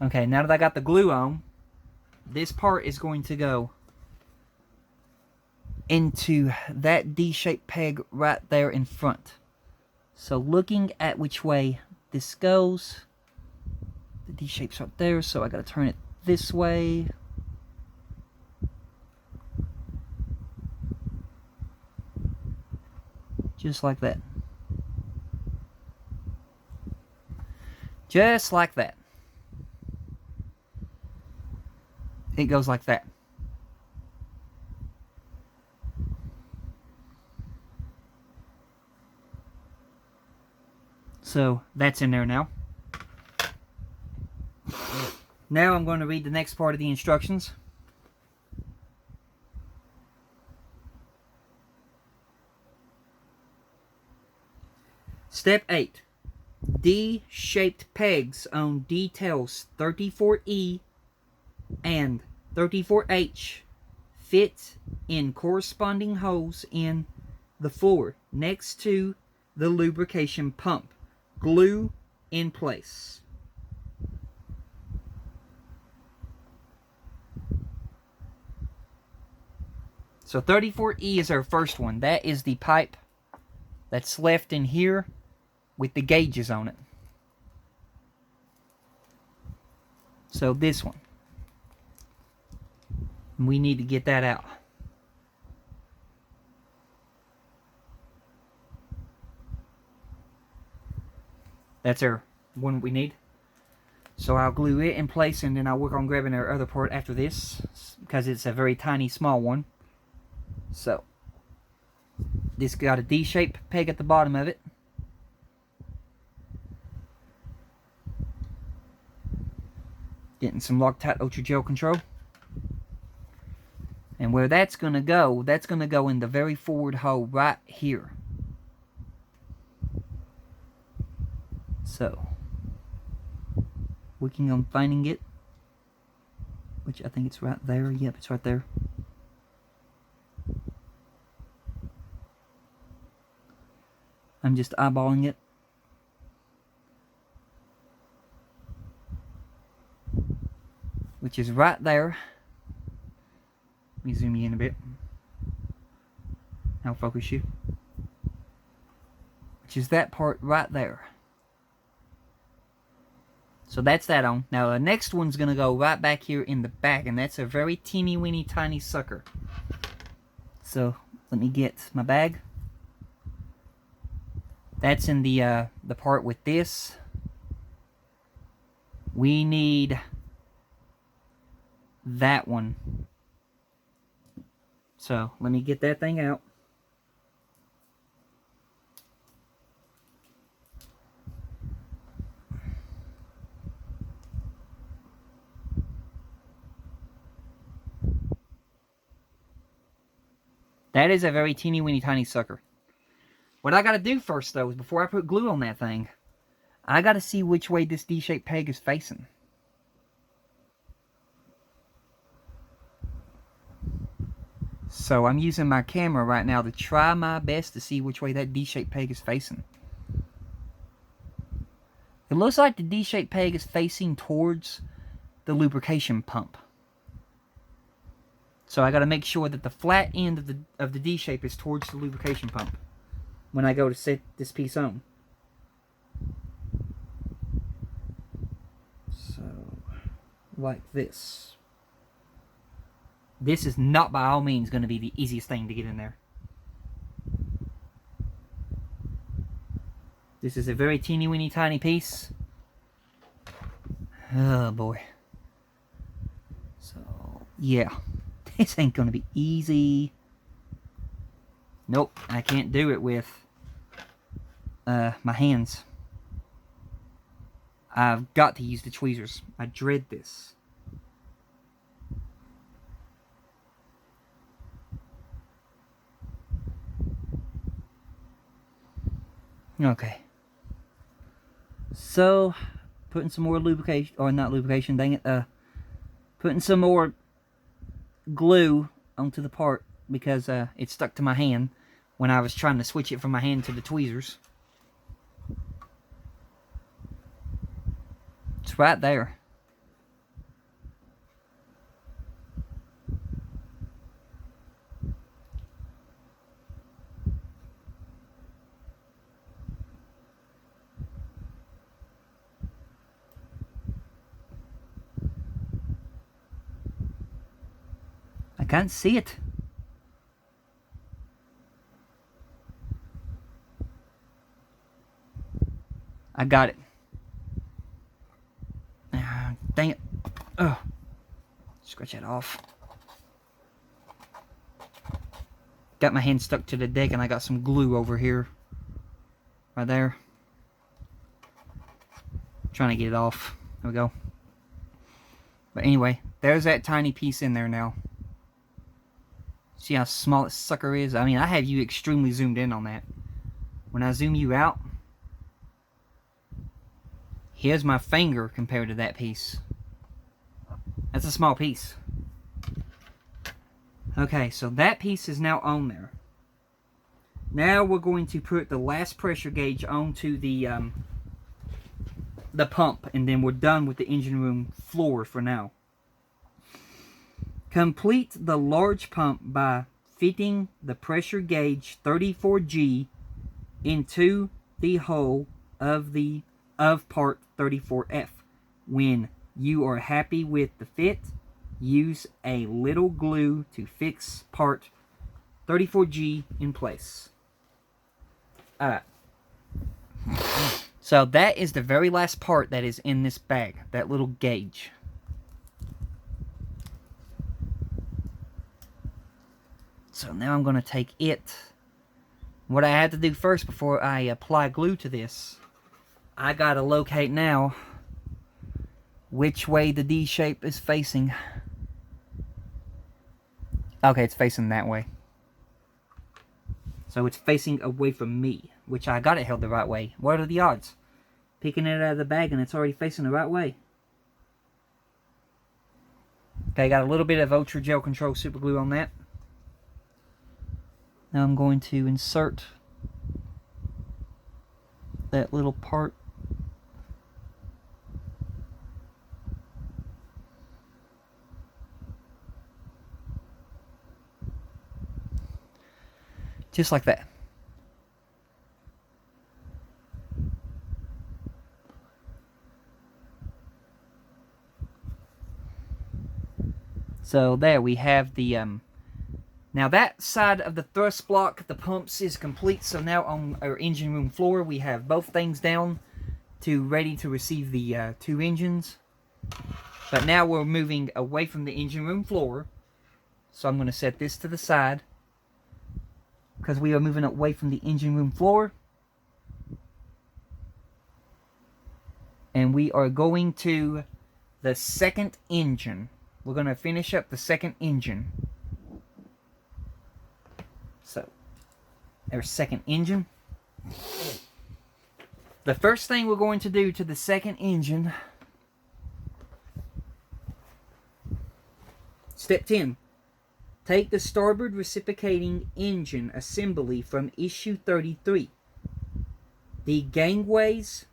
Okay, now that I got the glue on, this part is going to go into that D-shaped peg right there in front. So looking at which way this goes, the D-shape's right there, so I gotta turn it this way. Just like that. Just like that. It goes like that. So that's in there now. Now I'm going to read the next part of the instructions. Step 8. D-shaped pegs on details 34E and 34H fit in corresponding holes in the floor next to the lubrication pump. Glue in place. So 34E is our first one. That is the pipe that's left in here with the gauges on it. So this one. We need to get that out. That's our one we need. So I'll glue it in place and then I'll work on grabbing our other part after this because it's a very tiny small one. So this got a D-shaped peg at the bottom of it. Getting some Loctite Ultra Gel Control. And where that's going to go in the very forward hole right here. So, working on finding it, which I think it's right there. Yep, it's right there. I'm just eyeballing it. Which is right there. Let me zoom you in a bit. I'll focus you. Which is that part right there. So that's that on. Now the next one's going to go right back here in the back. And that's a very teeny weeny tiny sucker. So let me get my bag. That's in the part with this. We need that one. So let me get that thing out. That is a very teeny weeny tiny sucker. What I got to do first though is before I put glue on that thing, I got to see which way this D-shaped peg is facing. So I'm using my camera right now to try my best to see which way that D-shaped peg is facing. It looks like the D-shaped peg is facing towards the lubrication pump. So I got to make sure that the flat end of the D-shape is towards the lubrication pump when I go to set this piece on. So, like this. This is not by all means going to be the easiest thing to get in there. This is a very teeny weeny tiny piece. Oh boy. So, yeah. This ain't going to be easy. Nope, I can't do it with my hands. I've got to use the tweezers. I dread this. Okay. So, putting some more lubrication, or not lubrication, dang it, putting some more glue onto the part because it stuck to my hand when I was trying to switch it from my hand to the tweezers. It's right there. I can't see it. I got it. Dang it. Oh. Scratch that off. Got my hand stuck to the deck and I got some glue over here. Right there. Trying to get it off. There we go. But anyway, there's that tiny piece in there now. See how small this sucker is? I mean, I have you extremely zoomed in on that. When I zoom you out, here's my finger compared to that piece. That's a small piece. Okay, so that piece is now on there. Now we're going to put the last pressure gauge onto the pump, and then we're done with the engine room floor for now. Complete the large pump by fitting the pressure gauge 34G into the hole of part 34F. When you are happy with the fit, use a little glue to fix part 34G in place. Alright. So that is the very last part that is in this bag. That little gauge. So now I'm going to take it. What I had to do first before I apply glue to this, I got to locate now which way the D shape is facing. Okay, it's facing that way. So it's facing away from me, which I got it held the right way. What are the odds? Picking it out of the bag and it's already facing the right way. Okay, got a little bit of Ultra Gel Control super glue on that. Now I'm going to insert that little part. Just like that. So there we have the now that side of the thrust block, the pumps, is complete. So now on our engine room floor, we have both things down to ready to receive the two engines. But now we're moving away from the engine room floor. So I'm going to set this to the side because we are moving away from the engine room floor. And we are going to the second engine. We're going to finish up the second engine. So, there's second engine. The first thing we're going to do to the second engine, step 10. Take the starboard reciprocating engine assembly from issue 33. The gangways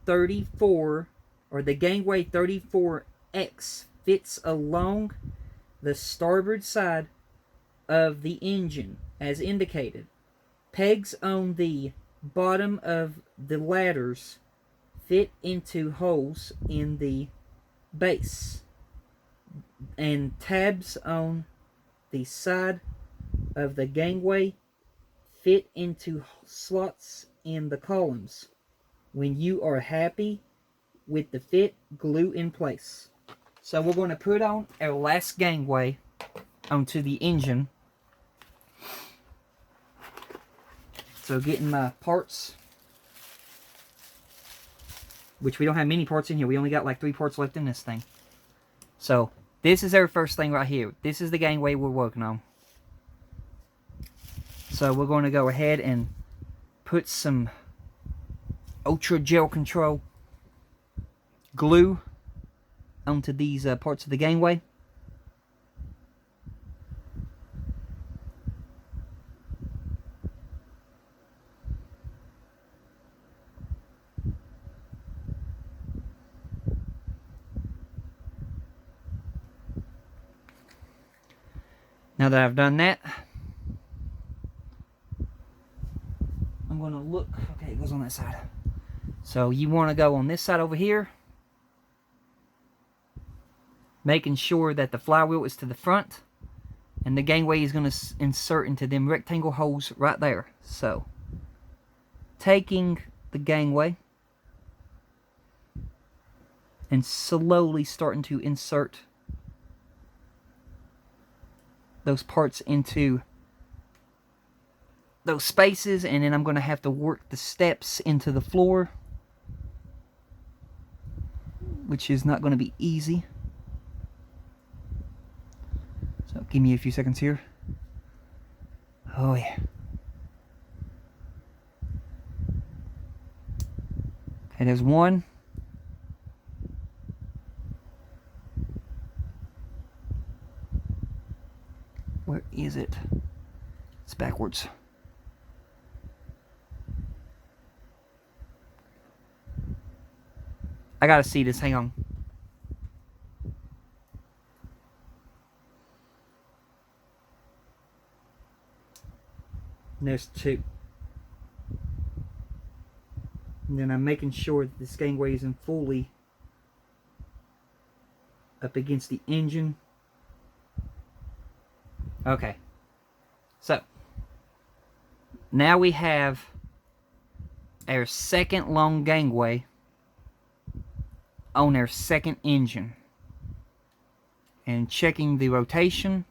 34, or the gangway 34X fits along the starboard side of the engine as indicated. Pegs on the bottom of the ladders fit into holes in the base, and tabs on the side of the gangway fit into slots in the columns. When you are happy with the fit, glue in place. So we're going to put on our last gangway onto the engine. So getting my parts, which we don't have many parts in here. We only got like 3 parts left in this thing. So this is our first thing right here. This is the gangway we're working on. So we're going to go ahead and put some Ultra Gel Control glue onto these parts of the gangway. Now that I've done that, I'm going to look. Okay, it goes on that side. So you want to go on this side over here, making sure that the flywheel is to the front, And the gangway is going to insert into them rectangle holes right there. So, taking the gangway and slowly starting to insert those parts into those spaces, and then I'm going to have to work the steps into the floor, which is not going to be easy. So give me a few seconds here. Oh yeah. Okay, there's one. Where is it? It's backwards. I gotta see this, hang on. There's two. And then I'm making sure that this gangway isn't fully up against the engine. Okay. So, now we have our second long gangway on our second engine. And checking the rotation.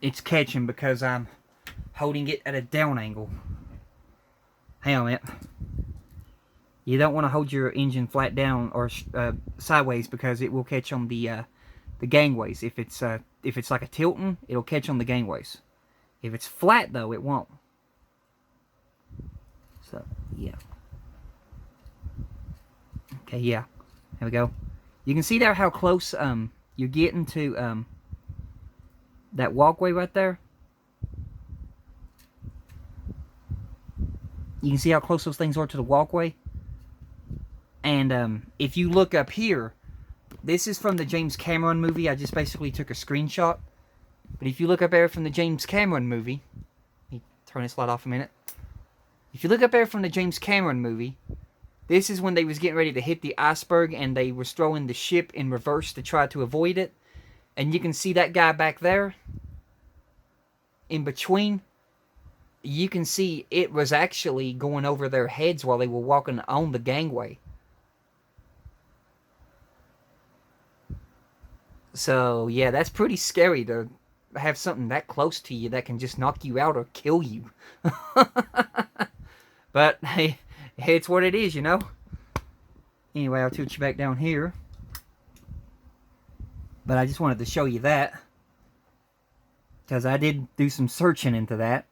It's catching because I'm holding it at a down angle. Hang on a minute. You don't want to hold your engine flat down or sideways because it will catch on the gangways. If it's like a tilting, it'll catch on the gangways. If it's flat though, it won't. So yeah. Okay, yeah. There we go. You can see there how close you're getting to that walkway right there. You can see how close those things are to the walkway. And if you look up here, this is from the James Cameron movie. I just basically took a screenshot. But if you look up there from the James Cameron movie, let me turn this light off a minute. If you look up there from the James Cameron movie, this is when they was getting ready to hit the iceberg and they was throwing the ship in reverse to try to avoid it. And you can see that guy back there in between. You can see it was actually going over their heads while they were walking on the gangway. So, yeah, that's pretty scary to have something that close to you that can just knock you out or kill you. But, hey, it's what it is, you know? Anyway, I'll tilt you back down here. But I just wanted to show you that, because I did do some searching into that.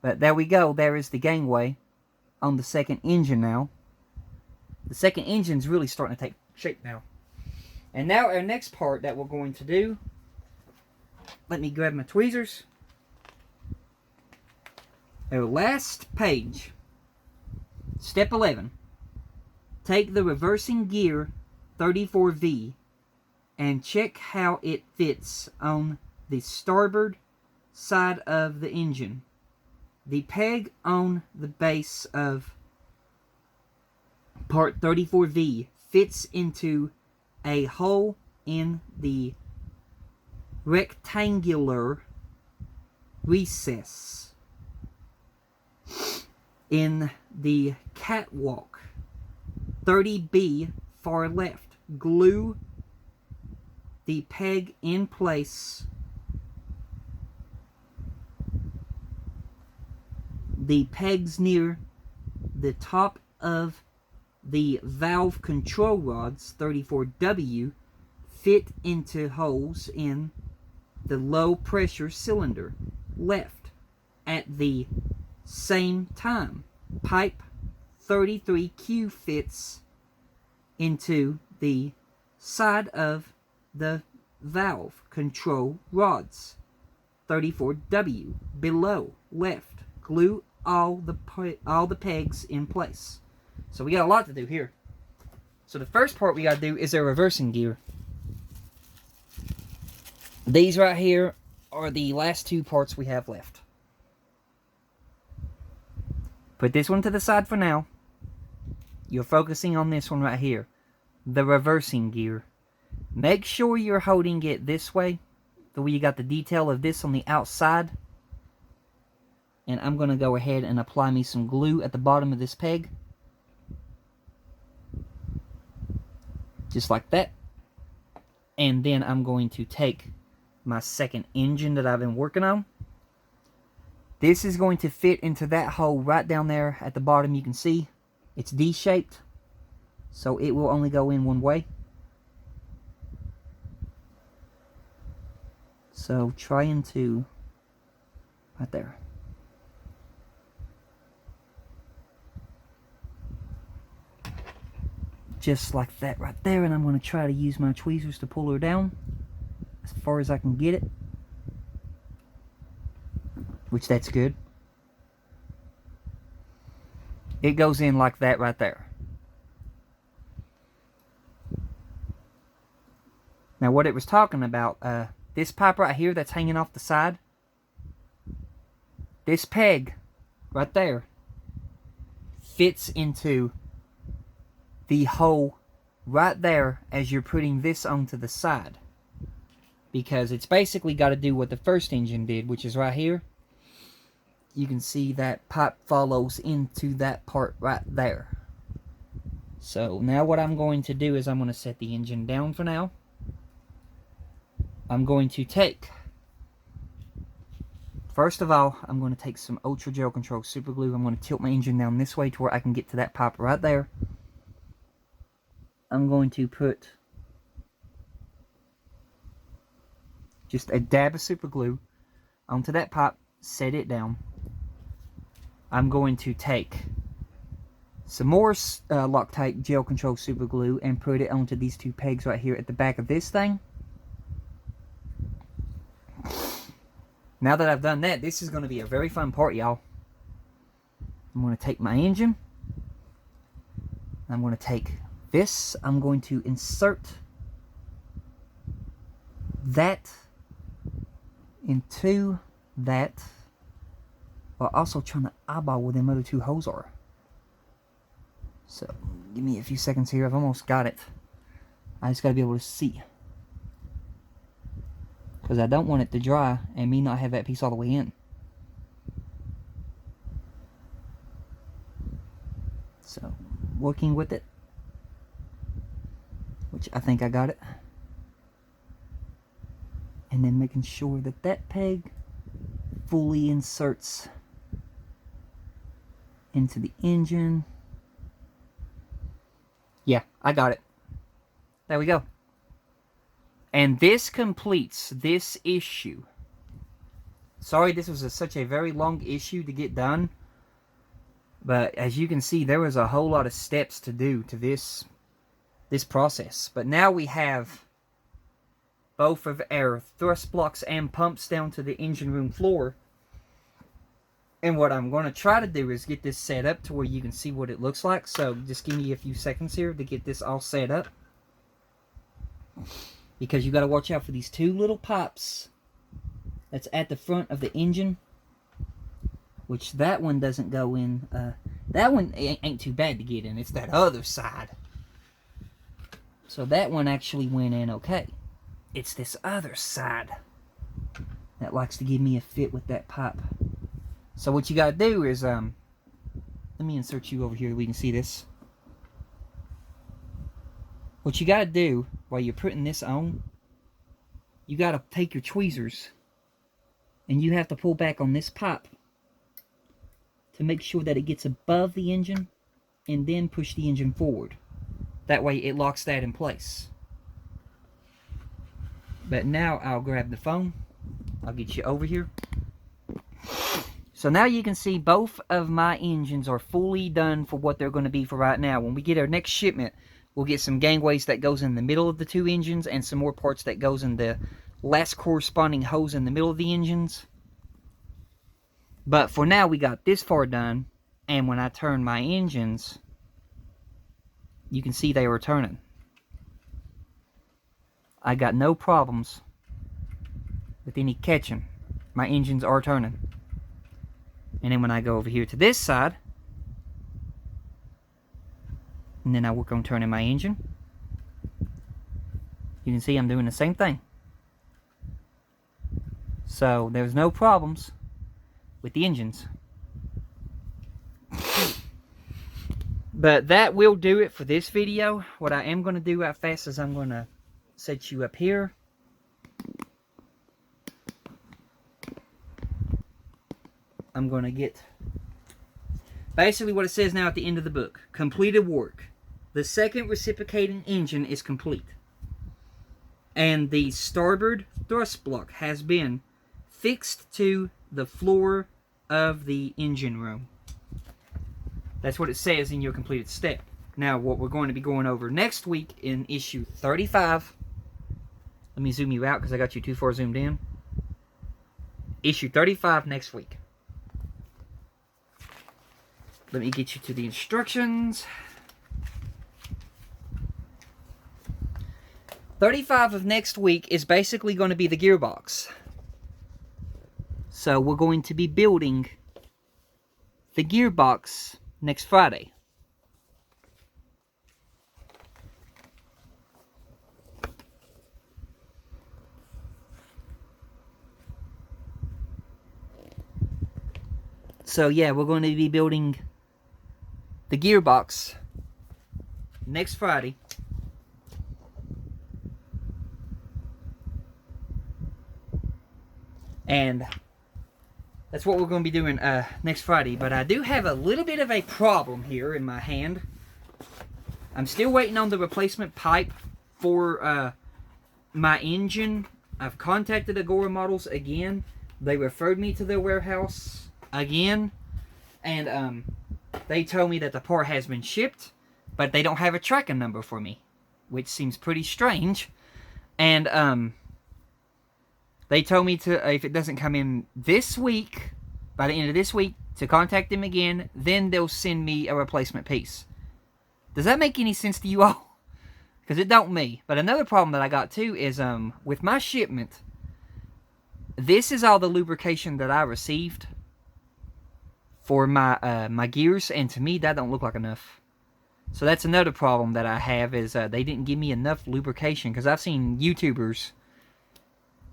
But there we go. There is the gangway on the second engine now. The second engine's really starting to take shape now. And now our next part that we're going to do, let me grab my tweezers. Our last page, step 11. Take the reversing gear 34V and check how it fits on the starboard side of the engine. The peg on the base of part 34V fits into a hole in the rectangular recess in the catwalk 30B far left. Glue the peg in place. The pegs near the top of the valve control rods 34W fit into holes in the low pressure cylinder left. At the same time, pipe 33Q fits into the side of the valve control rods 34W below left. Glue all the pegs in place. So we got a lot to do here. So the first part we got to do is our reversing gear. These right here are the last two parts we have left. Put this one to the side for now. You're focusing on this one right here, the reversing gear. Make sure you're holding it this way, the way you got the detail of this on the outside. And I'm going to go ahead and apply me some glue at the bottom of this peg. Just like that. And then I'm going to take my second engine that I've been working on. This is going to fit into that hole right down there at the bottom. You can see it's D-shaped, so it will only go in one way. So trying to, right there. Just like that right there, and I'm going to try to use my tweezers to pull her down as far as I can get it, which that's good. It goes in like that right there. Now what it was talking about, this pipe right here that's hanging off the side, this peg right there fits into the hole right there as you're putting this onto the side, because it's basically got to do what the first engine did, which is right here. You can see that pipe follows into that part right there. So now what I'm going to do is I'm going to set the engine down for now. I'm going to take, first of all, I'm going to take some Ultra Gel Control Super Glue. I'm going to tilt my engine down this way to where I can get to that pipe right there. I'm going to put just a dab of super glue onto that pipe, set it down. I'm going to take some more Loctite Gel Control Super Glue and put it onto these two pegs right here at the back of this thing. Now that I've done that, this is going to be a very fun part, y'all. I'm going to take my engine. I'm going to take this. I'm going to insert that into that, while also trying to eyeball where them other two holes are. So, give me a few seconds here. I've almost got it. I just got to be able to see, because I don't want it to dry and me not have that piece all the way in. So, working with it, which I think I got it. And then making sure that that peg fully inserts into the engine. Yeah, I got it. There we go. And this completes this issue. Sorry this was such a very long issue to get done. But as you can see, there was a whole lot of steps to do to this process. But now we have both of our thrust blocks and pumps down to the engine room floor. And what I'm going to try to do is get this set up to where you can see what it looks like. So just give me a few seconds here to get this all set up, because you got to watch out for these two little pipes that's at the front of the engine, which that one doesn't go in. That one ain't too bad to get in. It's that other side. So that one actually went in okay. It's this other side that likes to give me a fit with that pipe. So what you got to do is, let me insert you over here so we can see this. What you got to do while you're putting this on, you got to take your tweezers and you have to pull back on this pipe to make sure that it gets above the engine, and then push the engine forward. That way it locks that in place. But now I'll grab the phone. I'll get you over here. So now you can see both of my engines are fully done for what they're going to be for right now. When we get our next shipment, we'll get some gangways that goes in the middle of the two engines and some more parts that goes in the last corresponding hose in the middle of the engines. But for now, we got this far done. And when I turn my engines, you can see they were turning. I got no problems with any catching. My engines are turning. And then when I go over here to this side, And then I work on turning my engine. You can see I'm doing the same thing. So there's no problems with the engines. But that will do it for this video. What I am going to do right fast is I'm going to set you up here. I'm going to get basically what it says now at the end of the book. Completed work. The second reciprocating engine is complete. And the starboard thrust block has been fixed to the floor of the engine room. That's what it says in your completed step. Now, what we're going to be going over next week in issue 35. Let me zoom you out because I got you too far zoomed in. Issue 35 next week. Let me get you to the instructions. 35 of next week is basically going to be the gearbox. So we're going to be building the gearbox next Friday. So yeah, we're going to be building the gearbox next Friday. And that's what we're going to be doing next Friday. But I do have a little bit of a problem here in my hand. I'm still waiting on the replacement pipe for my engine. I've contacted Agora Models again. They referred me to their warehouse again. And they told me that the part has been shipped, but they don't have a tracking number for me, which seems pretty strange. And they told me to, if it doesn't come in this week, by the end of this week, to contact them again, then they'll send me a replacement piece. Does that make any sense to you all? Because it don't me. But another problem that I got too is with my shipment, this is all the lubrication that I received for my my gears, and to me that don't look like enough. So that's another problem that I have is they didn't give me enough lubrication, because I've seen YouTubers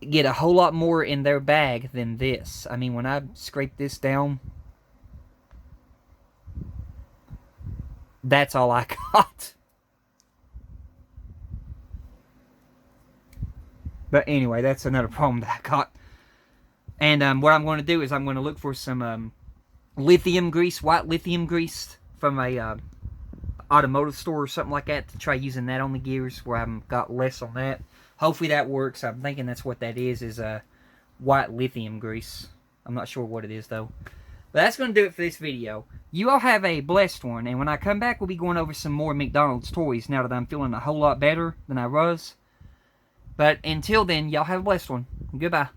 get a whole lot more in their bag than this. I mean, when I scrape this down, that's all I got. But anyway, that's another problem that I got. And what I'm going to do is I'm going to look for some lithium grease, white lithium grease from a automotive store or something like that, to try using that on the gears where I've got less on that. Hopefully that works. I'm thinking that's what that is white lithium grease. I'm not sure what it is, though. But that's going to do it for this video. You all have a blessed one. And when I come back, we'll be going over some more McDonald's toys now that I'm feeling a whole lot better than I was. But until then, y'all have a blessed one. Goodbye.